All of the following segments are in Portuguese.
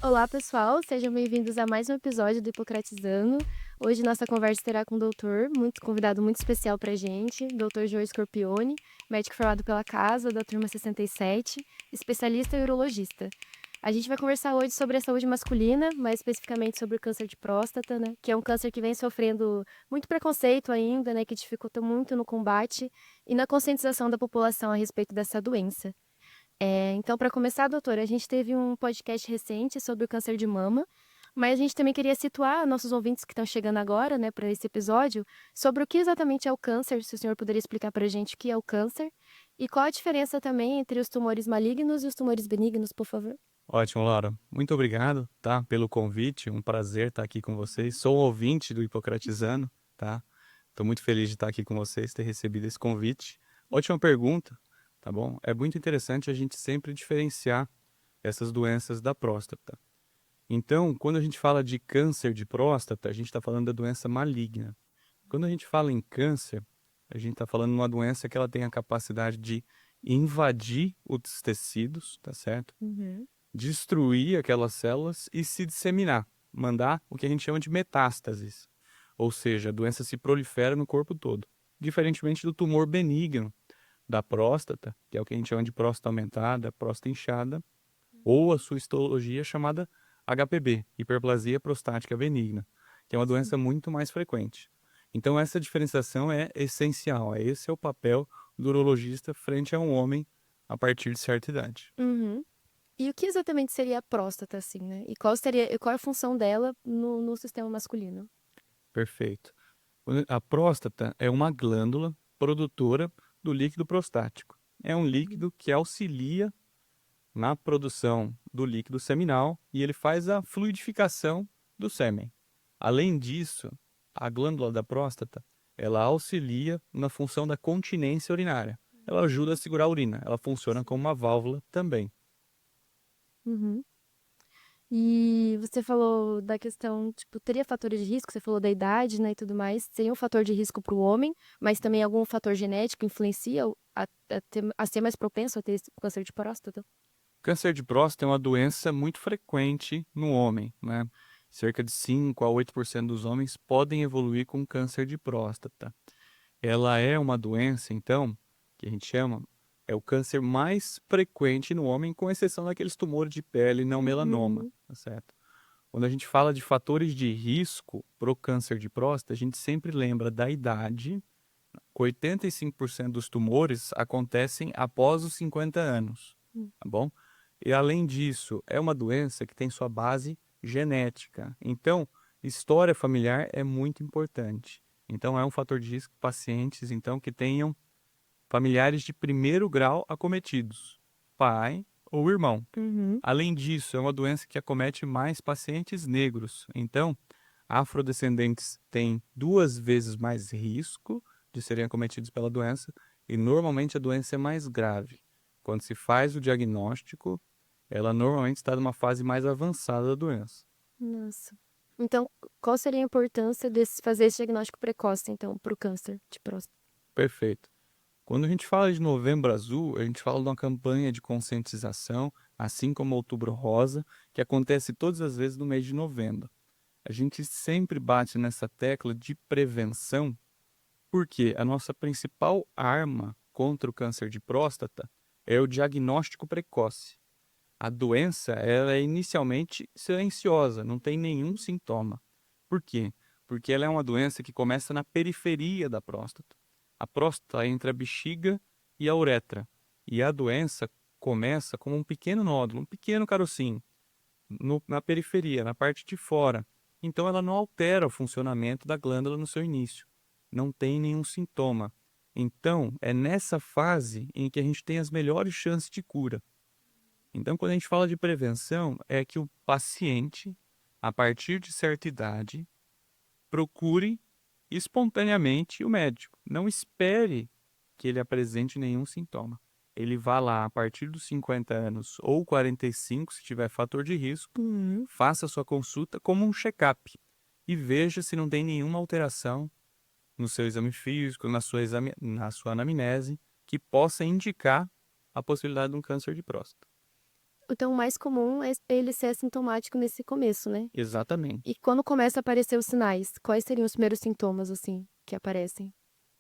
Olá, pessoal, sejam bem-vindos a mais um episódio do Hipocratizando. Hoje nossa conversa terá com um convidado muito especial pra gente, Dr. João Scorpione, médico formado pela Casa, da turma 67, especialista e urologista. A gente vai conversar hoje sobre a saúde masculina, mais especificamente sobre o câncer de próstata, né, que é um câncer que vem sofrendo muito preconceito ainda, né, que dificulta muito no combate e na conscientização da população a respeito dessa doença. Então, para começar, doutora, a gente teve um podcast recente sobre o câncer de mama, mas a gente também queria situar nossos ouvintes que estão chegando agora, né, para esse episódio, sobre o que exatamente é o câncer, se o senhor poderia explicar para a gente o que é o câncer, e qual a diferença também entre os tumores malignos e os tumores benignos, por favor. Ótimo, Laura. Muito obrigado, tá, pelo convite. Um prazer estar aqui com vocês. Sou um ouvinte do Hipocratizando, tá? Estou muito feliz de estar aqui com vocês, ter recebido esse convite. Ótima pergunta, tá bom? É muito interessante a gente sempre diferenciar essas doenças da próstata. Então, quando a gente fala de câncer de próstata, a gente está falando da doença maligna. Quando a gente fala em câncer, a gente está falando de uma doença que ela tem a capacidade de invadir os tecidos, tá certo? Uhum. Destruir aquelas células e se disseminar, mandar o que a gente chama de metástases. Ou seja, a doença se prolifera no corpo todo. Diferentemente do tumor benigno da próstata, que é o que a gente chama de próstata aumentada, próstata inchada, ou a sua histologia chamada HPB, hiperplasia prostática benigna, que é uma Sim. doença muito mais frequente. Então essa diferenciação é essencial, esse é o papel do urologista frente a um homem a partir de certa idade. Uhum. E o que exatamente seria a próstata, assim, né? E qual é a função dela no sistema masculino? Perfeito. A próstata é uma glândula produtora do líquido prostático. É um líquido que auxilia na produção do líquido seminal e ele faz a fluidificação do sêmen. Além disso, a glândula da próstata, ela auxilia na função da continência urinária. Ela ajuda a segurar a urina. Ela funciona como uma válvula também. Uhum. E você falou da questão, tipo, teria fatores de risco, você falou da idade, né, e tudo mais. Seria um fator de risco para o homem, mas também algum fator genético influencia a ser mais propenso a ter esse câncer de próstata? Câncer de próstata é uma doença muito frequente no homem, né? Cerca de 5 a 8% dos homens podem evoluir com câncer de próstata. Ela é uma doença, então, que a gente chama, é o câncer mais frequente no homem, com exceção daqueles tumores de pele não melanoma, Uhum. tá certo? Quando a gente fala de fatores de risco para o câncer de próstata, a gente sempre lembra da idade. 85% dos tumores acontecem após os 50 anos, Hum. tá bom? E além disso, é uma doença que tem sua base genética. Então, história familiar é muito importante. Então, é um fator de risco pacientes, então, que tenham familiares de primeiro grau acometidos, pai ou irmão. Uhum. Além disso, é uma doença que acomete mais pacientes negros. Então, afrodescendentes têm 2 vezes mais risco de serem acometidos pela doença e normalmente a doença é mais grave. Quando se faz o diagnóstico, ela normalmente está numa fase mais avançada da doença. Nossa. Então, qual seria a importância de fazer esse diagnóstico precoce, então, para o câncer de próstata? Perfeito. Quando a gente fala de Novembro Azul, a gente fala de uma campanha de conscientização, assim como Outubro Rosa, que acontece todas as vezes no mês de novembro. A gente sempre bate nessa tecla de prevenção, porque a nossa principal arma contra o câncer de próstata é o diagnóstico precoce. A doença, ela é inicialmente silenciosa, não tem nenhum sintoma. Por quê? Porque ela é uma doença que começa na periferia da próstata. A próstata é entre a bexiga e a uretra. E a doença começa como um pequeno nódulo, um pequeno carocinho, na periferia, na parte de fora. Então ela não altera o funcionamento da glândula no seu início. Não tem nenhum sintoma. Então, é nessa fase em que a gente tem as melhores chances de cura. Então, quando a gente fala de prevenção, é que o paciente, a partir de certa idade, procure espontaneamente o médico. Não espere que ele apresente nenhum sintoma. Ele vá lá a partir dos 50 anos ou 45, se tiver fator de risco, Uhum. faça sua consulta como um check-up e veja se não tem nenhuma alteração no seu exame físico, na sua anamnese, que possa indicar a possibilidade de um câncer de próstata. Então, o mais comum é ele ser assintomático nesse começo, né? Exatamente. E quando começa a aparecer os sinais, quais seriam os primeiros sintomas, assim, que aparecem?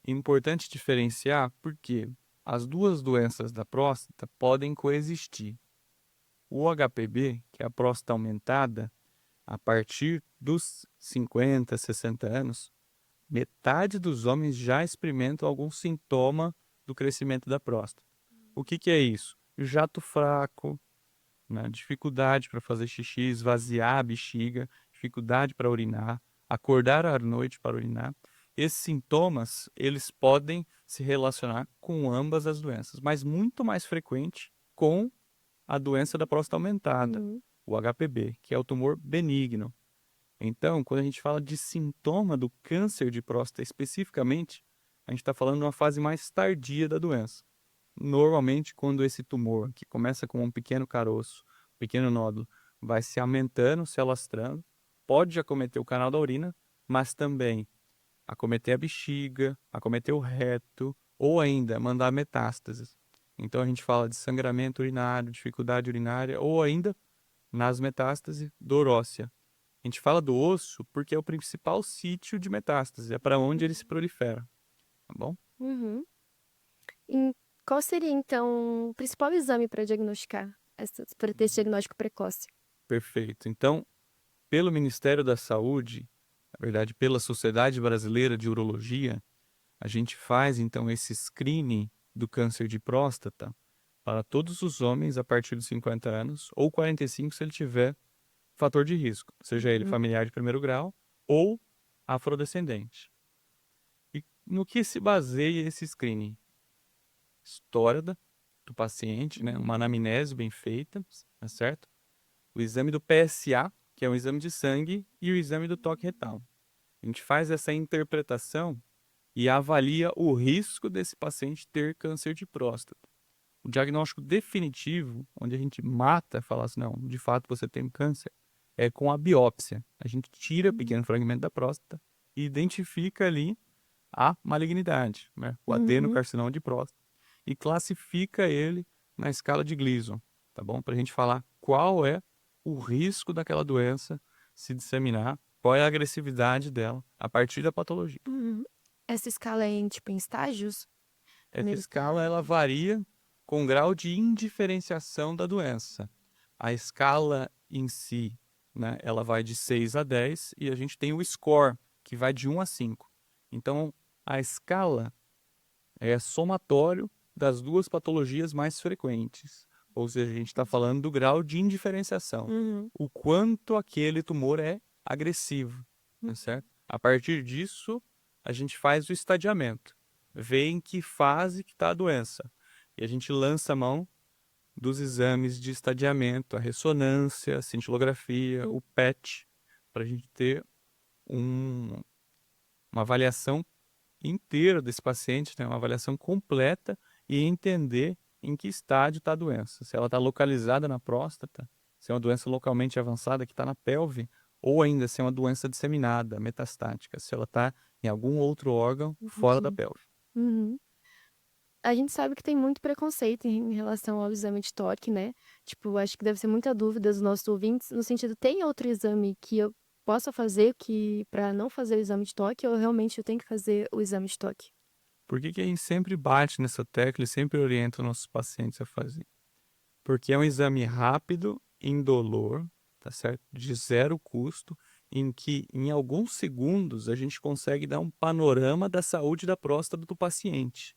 Importante diferenciar porque as duas doenças da próstata podem coexistir. O HPB, que é a próstata aumentada, a partir dos 50, 60 anos, metade dos homens já experimentam algum sintoma do crescimento da próstata. O que é isso? Jato fraco, né? Dificuldade para fazer xixi, esvaziar a bexiga, dificuldade para urinar, acordar à noite para urinar. Esses sintomas, eles podem se relacionar com ambas as doenças, mas muito mais frequente com a doença da próstata aumentada, Uhum. o HPB, que é o tumor benigno. Então, quando a gente fala de sintoma do câncer de próstata especificamente, a gente está falando de uma fase mais tardia da doença. Normalmente, quando esse tumor, que começa com um pequeno caroço, um pequeno nódulo, vai se aumentando, se alastrando, pode acometer o canal da urina, mas também acometer a bexiga, acometer o reto, ou ainda mandar metástases. Então a gente fala de sangramento urinário, dificuldade urinária, ou ainda, nas metástases, dor óssea. A gente fala do osso porque é o principal sítio de metástase, é para onde ele se prolifera, tá bom? Uhum. E qual seria, então, o principal exame para diagnosticar, para ter esse diagnóstico precoce? Perfeito. Então, pelo Ministério da Saúde, na verdade, pela Sociedade Brasileira de Urologia, a gente faz então esse screening do câncer de próstata para todos os homens a partir dos 50 anos ou 45 se ele tiver fator de risco, seja ele Uhum. familiar de primeiro grau ou afrodescendente. E no que se baseia esse screening? História do paciente, né? Uma anamnese bem feita, tá certo? O exame do PSA, que é um exame de sangue, e o exame do toque retal. A gente faz essa interpretação e avalia o risco desse paciente ter câncer de próstata. O diagnóstico definitivo, onde a gente mata, fala assim, não, de fato você tem câncer, é com a biópsia. A gente tira o pequeno fragmento da próstata e identifica ali a malignidade, né? O Uhum. adenocarcinoma de próstata, e classifica ele na escala de Gleason, tá bom? Para a gente falar qual é o risco daquela doença se disseminar, qual é a agressividade dela a partir da patologia. Uhum. Essa escala é em, tipo, em estágios? Essa escala ela varia com o grau de indiferenciação da doença. A escala em si, né, ela vai de 6 a 10 e a gente tem o score, que vai de 1 a 5. Então, a escala é somatório das duas patologias mais frequentes. Ou seja, a gente está falando do grau de indiferenciação. Uhum. O quanto aquele tumor é agressivo, tá certo? A partir disso, a gente faz o estadiamento. Vê em que fase que está a doença. E a gente lança a mão dos exames de estadiamento, a ressonância, a cintilografia, o PET, para a gente ter uma avaliação inteira desse paciente, né? Uma avaliação completa e entender em que estágio está a doença. Se ela está localizada na próstata, se é uma doença localmente avançada que está na pelve, ou ainda se é uma doença disseminada, metastática, se ela está em algum outro órgão fora da Entendi. pelve. Uhum. A gente sabe que tem muito preconceito em relação ao exame de toque, né? Tipo, acho que deve ser muita dúvida dos nossos ouvintes, no sentido, tem outro exame que eu possa fazer que para não fazer o exame de toque, ou realmente eu tenho que fazer o exame de toque? Por que a gente sempre bate nessa tecla e sempre orienta os nossos pacientes a fazer? Porque é um exame rápido, indolor, tá certo? De zero custo, em que em alguns segundos a gente consegue dar um panorama da saúde da próstata do paciente,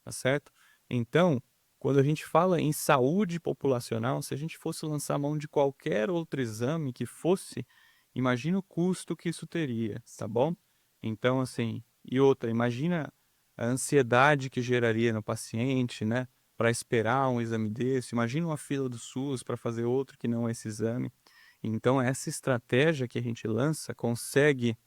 tá certo? Então, quando a gente fala em saúde populacional, se a gente fosse lançar a mão de qualquer outro exame que fosse, imagina o custo que isso teria, tá bom? Então, assim, e outra, imagina a ansiedade que geraria no paciente, né? Para esperar um exame desse, imagina uma fila do SUS para fazer outro que não esse exame. Então, essa estratégia que a gente lança consegue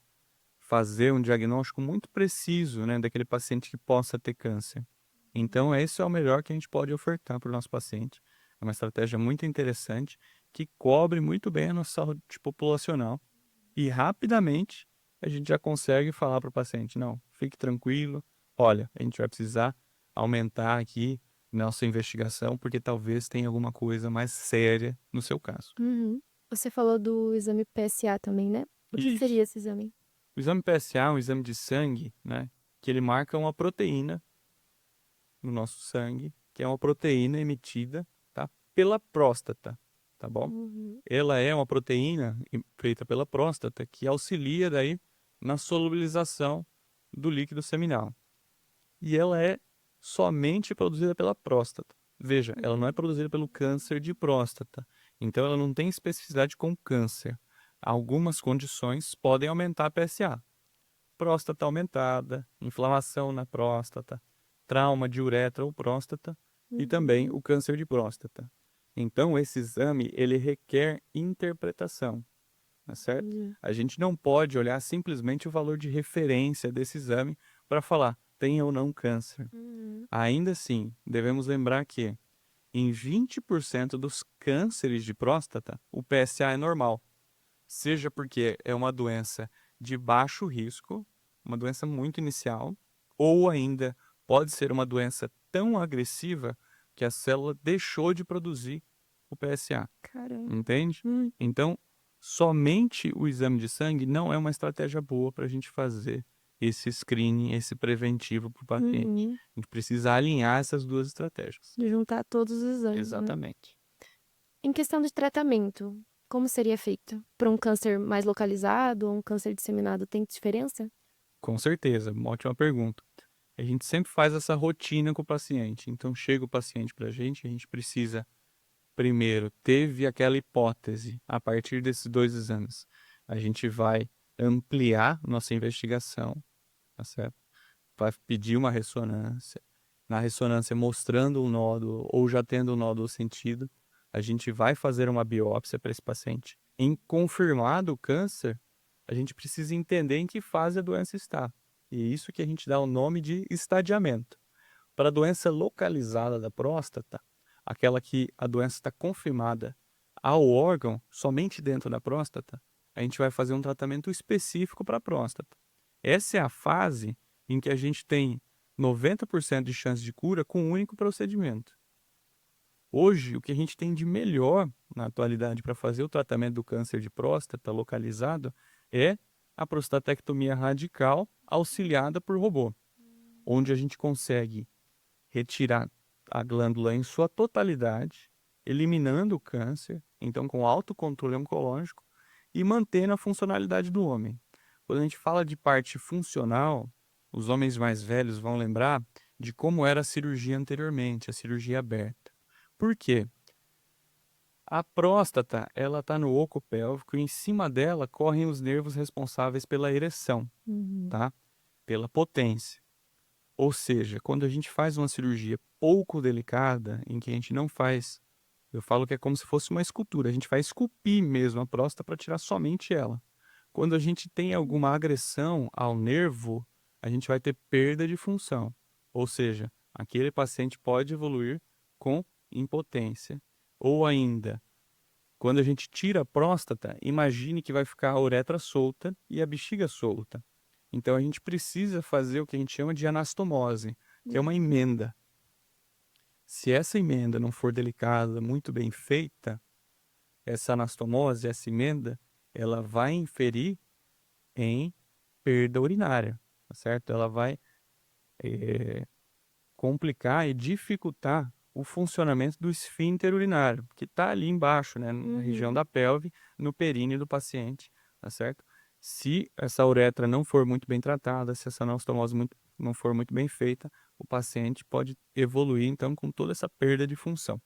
fazer um diagnóstico muito preciso, né, daquele paciente que possa ter câncer. Então, esse é o melhor que a gente pode ofertar para o nosso paciente. É uma estratégia muito interessante que cobre muito bem a nossa saúde populacional e rapidamente a gente já consegue falar para o paciente: não, fique tranquilo, olha, a gente vai precisar aumentar aqui nossa investigação, porque talvez tenha alguma coisa mais séria no seu caso. Uhum. Você falou do exame PSA também, né? O que Isso. seria esse exame? O exame PSA é um exame de sangue, né? Que ele marca uma proteína no nosso sangue, que é uma proteína emitida, tá? Pela próstata, tá bom? Uhum. Ela é uma proteína feita pela próstata que auxilia daí na solubilização do líquido seminal. E ela é somente produzida pela próstata. Veja, ela não é produzida pelo câncer de próstata. Então ela não tem especificidade com câncer. Algumas condições podem aumentar a PSA. Próstata aumentada, inflamação na próstata, trauma de uretra ou próstata e também Uhum. o câncer de próstata. Então esse exame ele requer interpretação, tá certo? Entendi. A gente não pode olhar simplesmente o valor de referência desse exame para falar tem ou não câncer. Uhum. Ainda assim, devemos lembrar que em 20% dos cânceres de próstata, o PSA é normal, seja porque é uma doença de baixo risco, uma doença muito inicial, ou ainda pode ser uma doença tão agressiva que a célula deixou de produzir o PSA, Caramba. entende? Então, somente o exame de sangue não é uma estratégia boa para a gente fazer esse screening, esse preventivo para o paciente. Uhum. A gente precisa alinhar essas duas estratégias. De juntar todos os exames, né? Exatamente. Em questão de tratamento, como seria feito? Para um câncer mais localizado ou um câncer disseminado, tem diferença? Com certeza, uma ótima pergunta. A gente sempre faz essa rotina com o paciente. Então, chega o paciente para a gente precisa, primeiro, teve aquela hipótese, a partir desses 2 exames, a gente vai ampliar nossa investigação, tá certo? Vai pedir uma ressonância. Na ressonância, mostrando um nódulo ou já tendo um nódulo sentido, a gente vai fazer uma biópsia para esse paciente. Em confirmado o câncer, a gente precisa entender em que fase a doença está. E isso que a gente dá o nome de estadiamento. Para a doença localizada da próstata, aquela que a doença está confirmada ao órgão, somente dentro da próstata, a gente vai fazer um tratamento específico para a próstata. Essa é a fase em que a gente tem 90% de chance de cura com um único procedimento. Hoje, o que a gente tem de melhor na atualidade para fazer o tratamento do câncer de próstata localizado é a prostatectomia radical auxiliada por robô, onde a gente consegue retirar a glândula em sua totalidade, eliminando o câncer, então com alto controle oncológico, e mantendo a funcionalidade do homem. Quando a gente fala de parte funcional, os homens mais velhos vão lembrar de como era a cirurgia anteriormente, a cirurgia aberta. Por quê? A próstata, ela está no oco pélvico e em cima dela correm os nervos responsáveis pela ereção, Uhum. tá? Pela potência. Ou seja, quando a gente faz uma cirurgia pouco delicada, em que a gente não faz, eu falo que é como se fosse uma escultura, a gente vai esculpir mesmo a próstata para tirar somente ela. Quando a gente tem alguma agressão ao nervo, a gente vai ter perda de função. Ou seja, aquele paciente pode evoluir com impotência. Ou ainda, quando a gente tira a próstata, imagine que vai ficar a uretra solta e a bexiga solta. Então a gente precisa fazer o que a gente chama de anastomose, que é uma emenda. Se essa emenda não for delicada, muito bem feita, essa anastomose, essa emenda, ela vai inferir em perda urinária, tá certo? Ela vai complicar e dificultar o funcionamento do esfíncter urinário, que está ali embaixo, né, na região da pelve, no períneo do paciente, tá certo? Se essa uretra não for muito bem tratada, se essa anastomose não for muito bem feita, o paciente pode evoluir, então, com toda essa perda de função.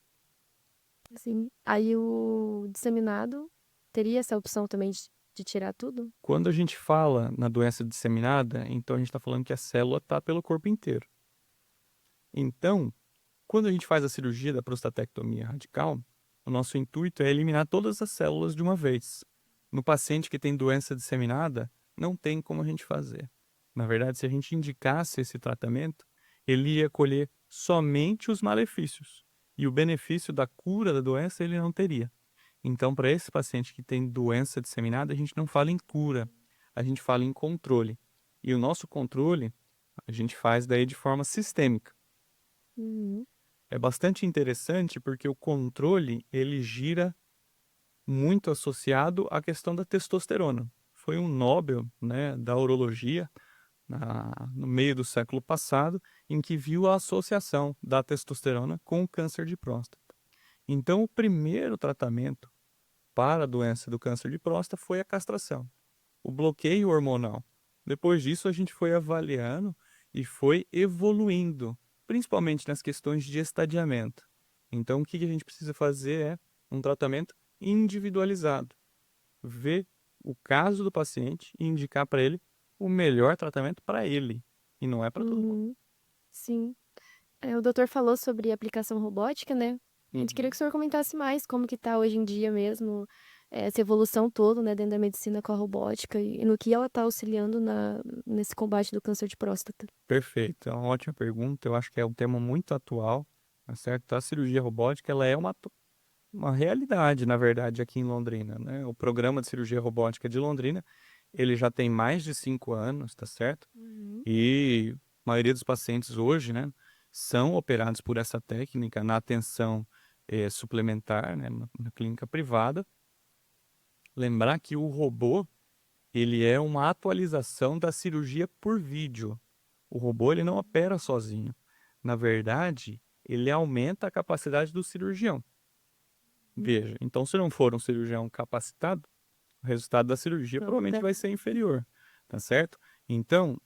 Assim, aí o disseminado teria essa opção também de tirar tudo? Quando a gente fala na doença disseminada, então a gente está falando que a célula está pelo corpo inteiro. Então, quando a gente faz a cirurgia da prostatectomia radical, o nosso intuito é eliminar todas as células de uma vez. No paciente que tem doença disseminada, não tem como a gente fazer. Na verdade, se a gente indicasse esse tratamento, ele ia colher somente os malefícios. E o benefício da cura da doença ele não teria. Então, para esse paciente que tem doença disseminada, a gente não fala em cura, a gente fala em controle. E o nosso controle, a gente faz daí de forma sistêmica. Uhum. é bastante interessante porque o controle, ele gira muito associado à questão da testosterona. Foi um Nobel, né, da urologia, no meio do século passado, em que viu a associação da testosterona com o câncer de próstata. Então, o primeiro tratamento para a doença do câncer de próstata foi a castração, o bloqueio hormonal. Depois disso, a gente foi avaliando e foi evoluindo, principalmente nas questões de estadiamento. Então, o que a gente precisa fazer é um tratamento individualizado, ver o caso do paciente e indicar para ele o melhor tratamento para ele, e não é para todo mundo. Uhum, sim. O doutor falou sobre aplicação robótica, né? A gente queria que o senhor comentasse mais como que tá hoje em dia mesmo, essa evolução toda, né, dentro da medicina com a robótica e no que ela tá auxiliando nesse combate do câncer de próstata. Perfeito, é uma ótima pergunta. Eu acho que é um tema muito atual, tá certo? A cirurgia robótica, ela é uma realidade, na verdade, aqui em Londrina, né? O programa de cirurgia robótica de Londrina, ele já tem mais de 5 anos, tá certo? Uhum. E a maioria dos pacientes hoje, né, são operados por essa técnica na atenção suplementar, né, na clínica privada. Lembrar que o robô, ele é uma atualização da cirurgia por vídeo. O robô, ele não opera sozinho. Na verdade, ele aumenta a capacidade do cirurgião. Veja, então se não for um cirurgião capacitado, o resultado da cirurgia Não, provavelmente vai ser inferior, tá certo? Então,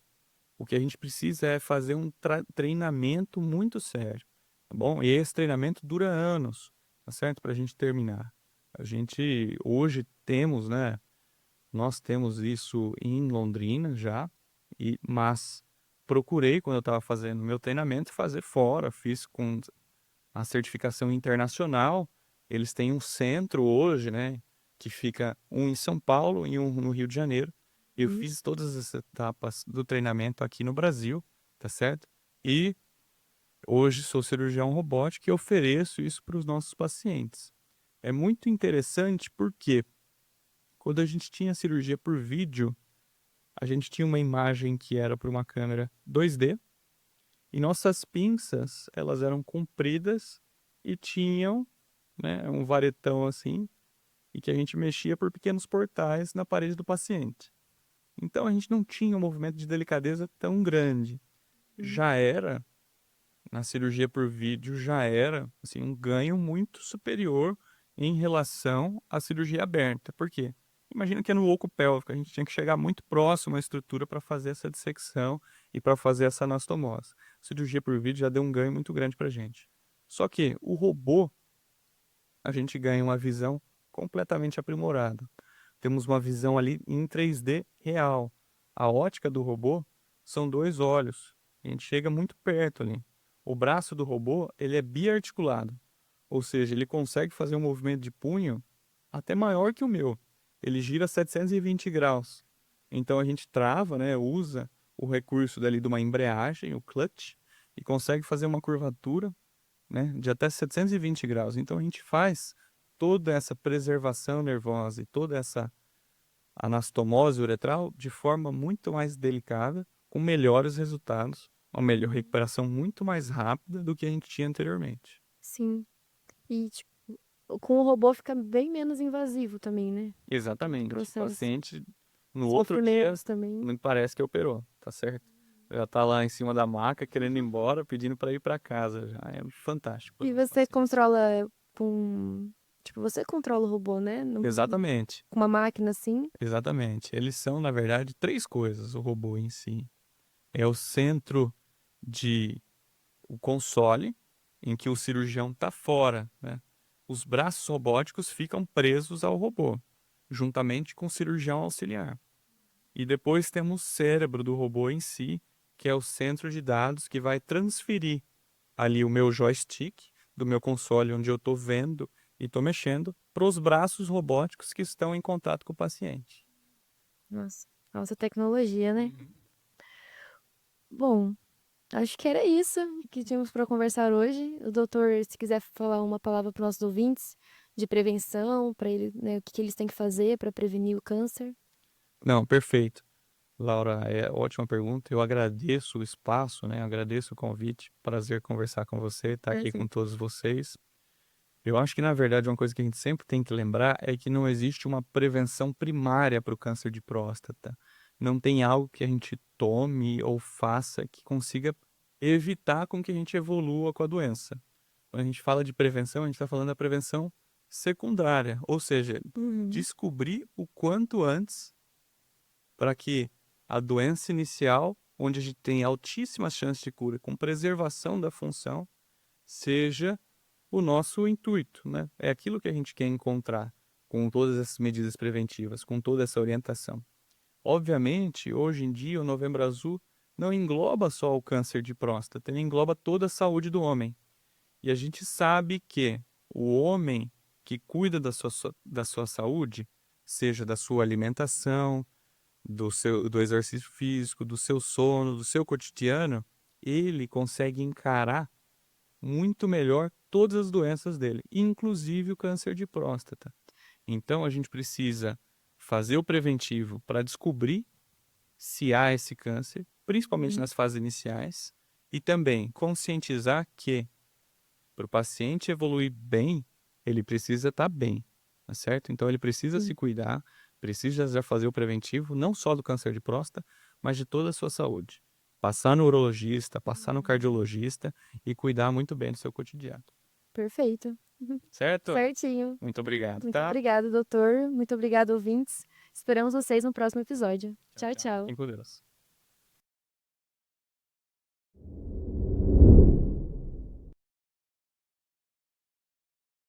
o que a gente precisa é fazer um treinamento muito sério, tá bom? E esse treinamento dura anos, tá certo? Para a gente terminar. A gente hoje temos, né? Nós temos isso em Londrina já, mas procurei, quando eu estava fazendo meu treinamento, fazer fora. Fiz com a certificação internacional. Eles têm um centro hoje, né? Que fica um em São Paulo e um no Rio de Janeiro. Eu Uhum. fiz todas as etapas do treinamento aqui no Brasil, tá certo? E hoje sou cirurgião robótico e ofereço isso para os nossos pacientes. É muito interessante porque quando a gente tinha cirurgia por vídeo, a gente tinha uma imagem que era por uma câmera 2D e nossas pinças, elas eram compridas e tinham, né, um varetão assim, e que a gente mexia por pequenos portais na parede do paciente. Então a gente não tinha um movimento de delicadeza tão grande. Uhum. Já era, na cirurgia por vídeo, já era assim, um ganho muito superior em relação à cirurgia aberta. Por quê? Imagina que é no oco pélvico, a gente tinha que chegar muito próximo à estrutura para fazer essa dissecção e para fazer essa anastomose. A cirurgia por vídeo já deu um ganho muito grande para a gente. Só que o robô, a gente ganha uma visão completamente aprimorada. Temos uma visão ali em 3D real. A ótica do robô são dois olhos. A gente chega muito perto ali. O braço do robô, ele é biarticulado. Ou seja, ele consegue fazer um movimento de punho até maior que o meu. Ele gira 720 graus. Então a gente trava, né, usa o recurso dali de uma embreagem, o clutch, e consegue fazer uma curvatura, né, de até 720 graus. Então a gente faz toda essa preservação nervosa e toda essa anastomose uretral de forma muito mais delicada, com melhores resultados, uma melhor recuperação muito mais rápida do que a gente tinha anteriormente. Sim. E, tipo, com o robô fica bem menos invasivo também, né? O Exatamente. O processo. paciente, no Os outro dia, movimentos também. não parece que operou, tá certo? Já tá lá em cima da maca, querendo ir embora, pedindo para ir para casa já. É fantástico para os E nossos você pacientes. controla com. Tipo, você controla o robô, né? Exatamente. Com uma máquina assim. Exatamente. Eles são, na verdade, três coisas, o robô em si. É o centro de o console, em que o cirurgião está fora, né? Os braços robóticos ficam presos ao robô, juntamente com o cirurgião auxiliar. E depois temos o cérebro do robô em si, que é o centro de dados que vai transferir ali o meu joystick do meu console, onde eu estou vendo e estou mexendo, para os braços robóticos que estão em contato com o paciente. Nossa, alta tecnologia, né? Uhum. Bom, acho que era isso que tínhamos para conversar hoje. O doutor, se quiser falar uma palavra para os nossos ouvintes de prevenção, para ele, né, o que que eles têm que fazer para prevenir o câncer. Não, perfeito. Laura, é ótima pergunta. Eu agradeço o espaço, né? Agradeço o convite. Prazer conversar com você, estar aqui com Perfeito. todos vocês. Eu acho que, na verdade, uma coisa que a gente sempre tem que lembrar é que não existe uma prevenção primária para o câncer de próstata. Não tem algo que a gente tome ou faça que consiga evitar com que a gente evolua com a doença. Quando a gente fala de prevenção, a gente está falando da prevenção secundária, ou seja, Uhum. descobrir o quanto antes para que a doença inicial, onde a gente tem altíssimas chances de cura, com preservação da função, seja o nosso intuito, né? É aquilo que a gente quer encontrar com todas essas medidas preventivas, com toda essa orientação. Obviamente, hoje em dia, o Novembro Azul não engloba só o câncer de próstata, ele engloba toda a saúde do homem. E a gente sabe que o homem que cuida da sua saúde, seja da sua alimentação, do exercício físico, do seu sono, do seu cotidiano, ele consegue encarar muito melhor todas as doenças dele, inclusive o câncer de próstata. Então a gente precisa fazer o preventivo para descobrir se há esse câncer, principalmente Uhum. nas fases iniciais, e também conscientizar que para o paciente evoluir bem, ele precisa estar bem, tá certo? Então ele precisa se Sim. cuidar, precisa já fazer o preventivo, não só do câncer de próstata, mas de toda a sua saúde. Passar no urologista, passar no cardiologista e cuidar muito bem do seu cotidiano. Perfeito. Uhum. Certo? Certinho. Muito obrigado, Muito tá? obrigada, doutor. Muito obrigada, ouvintes. Esperamos vocês no próximo episódio. Tchau, Tchau, tchau. tchau. Fiquem com Deus.